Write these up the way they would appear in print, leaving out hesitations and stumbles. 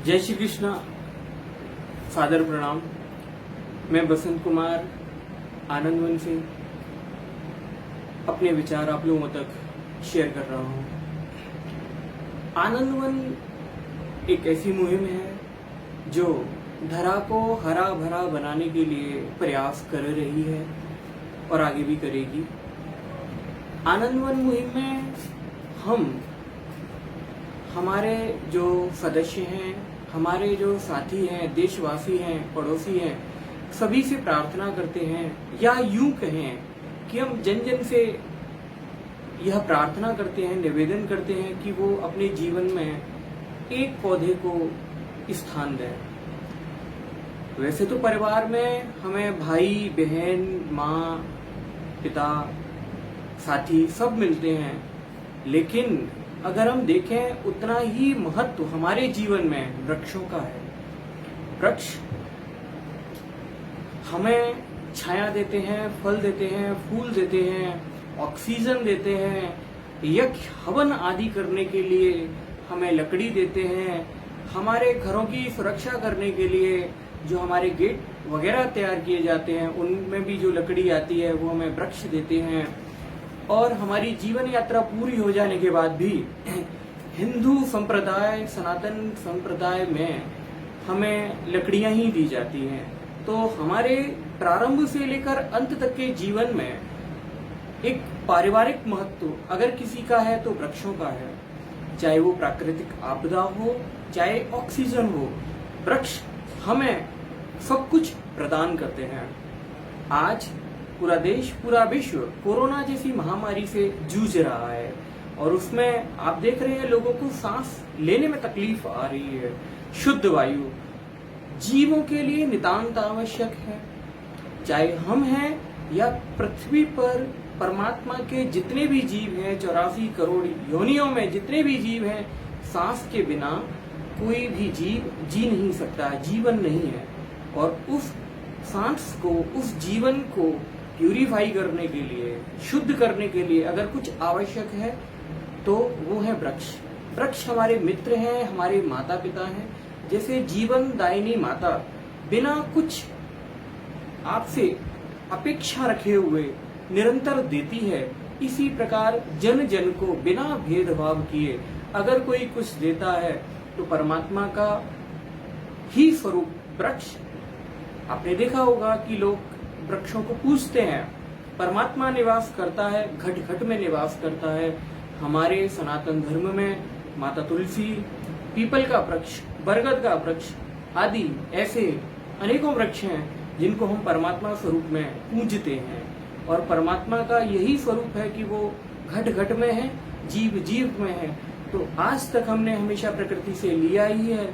जय श्री कृष्णा। सादर प्रणाम। मैं बसंत कुमार आनंदवन से अपने विचार आप लोगों तक शेयर कर रहा हूं। आनंदवन एक ऐसी मुहिम है जो धरा को हरा भरा बनाने के लिए प्रयास कर रही है और आगे भी करेगी। आनंदवन मुहिम में हम हमारे जो सदस्य हैं, हमारे जो साथी हैं, देशवासी हैं, पड़ोसी हैं, सभी से प्रार्थना करते हैं, या यूं कहें कि हम जन जन से यह प्रार्थना करते हैं, निवेदन करते हैं कि वो अपने जीवन में एक पौधे को स्थान दें। वैसे तो परिवार में हमें भाई बहन, माँ, पिता, साथी सब मिलते हैं, लेकिन अगर हम देखें उतना ही महत्व हमारे जीवन में वृक्षों का है। वृक्ष हमें छाया देते हैं, फल देते हैं, फूल देते हैं, ऑक्सीजन देते हैं, यज्ञ हवन आदि करने के लिए हमें लकड़ी देते हैं। हमारे घरों की सुरक्षा करने के लिए जो हमारे गेट वगैरह तैयार किए जाते हैं उनमें भी जो लकड़ी आती है वो हमें वृक्ष देते हैं। और हमारी जीवन यात्रा पूरी हो जाने के बाद भी हिंदू संप्रदाय, सनातन संप्रदाय में हमें लकड़ियां ही दी जाती हैं। तो हमारे प्रारंभ से लेकर अंत तक के जीवन में एक पारिवारिक महत्व अगर किसी का है तो वृक्षों का है। चाहे वो प्राकृतिक आपदा हो, चाहे ऑक्सीजन हो, वृक्ष हमें सब कुछ प्रदान करते हैं। आज पूरा देश, पूरा विश्व कोरोना जैसी महामारी से जूझ रहा है और उसमें आप देख रहे हैं लोगों को सांस लेने में तकलीफ आ रही है। शुद्ध वायु जीवों के लिए नितांत आवश्यक है। चाहे हम हैं या पृथ्वी पर परमात्मा के जितने भी जीव हैं, 84 करोड़ योनियों में जितने भी जीव हैं, सांस के बिना कोई भी जीव जी नहीं सकता, जीवन नहीं है। और उस सांस को, उस जीवन को प्यूरिफाई करने के लिए, शुद्ध करने के लिए अगर कुछ आवश्यक है तो वो है वृक्ष। वृक्ष हमारे मित्र हैं, हमारे माता पिता हैं। जैसे जीवन दायिनी माता बिना कुछ आपसे अपेक्षा रखे हुए निरंतर देती है, इसी प्रकार जन जन को बिना भेदभाव किए अगर कोई कुछ देता है तो परमात्मा का ही स्वरूप वृक्ष। आपने देखा होगा कि लोग वृक्षों को पूजते हैं। परमात्मा निवास करता है, घट घट में निवास करता है। हमारे सनातन धर्म में माता तुलसी, पीपल का वृक्ष, बरगद का वृक्ष आदि ऐसे अनेकों वृक्ष हैं जिनको हम परमात्मा स्वरूप में पूजते हैं। और परमात्मा का यही स्वरूप है कि वो घट घट में है, जीव जीव में है। तो आज तक हमने हमेशा प्रकृति से लिया ही है।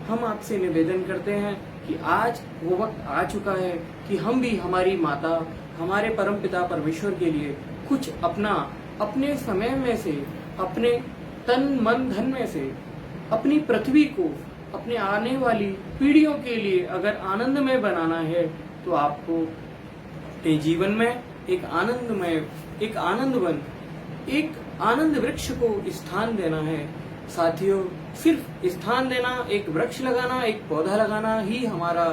हम आपसे निवेदन करते हैं कि आज वो वक्त आ चुका है कि हम भी हमारी माता, हमारे परम पिता परमेश्वर के लिए कुछ अपने समय में से, अपने तन मन धन में से अपनी पृथ्वी को अपने आने वाली पीढ़ियों के लिए अगर आनंदमय बनाना है तो आपको अपने जीवन में एक आनंदमय, एक आनंदवन, एक आनंद वृक्ष को स्थान देना है। साथियों, सिर्फ स्थान देना, एक वृक्ष लगाना, एक पौधा लगाना ही हमारा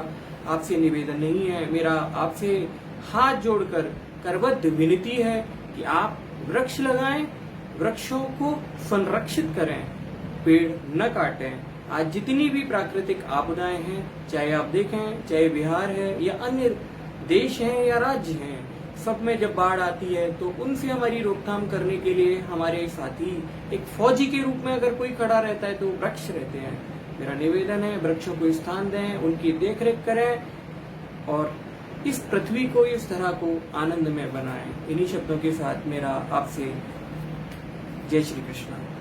आपसे निवेदन नहीं है। मेरा आपसे हाथ जोड़कर करबद्ध विनती है कि आप वृक्ष लगाएं, वृक्षों को संरक्षित करें, पेड़ न काटें। आज जितनी भी प्राकृतिक आपदाएं हैं, चाहे आप देखें, चाहे बिहार है या अन्य देश हैं या राज्य हैं, सब में जब बाढ़ आती है तो उनसे हमारी रोकथाम करने के लिए हमारे साथी एक फौजी के रूप में अगर कोई खड़ा रहता है तो वृक्ष रहते हैं। मेरा निवेदन है, वृक्षों को स्थान दें, उनकी देखरेख करें और इस पृथ्वी को, इस तरह को आनंद में बनाएं। इन्हीं शब्दों के साथ मेरा आपसे जय श्री कृष्ण।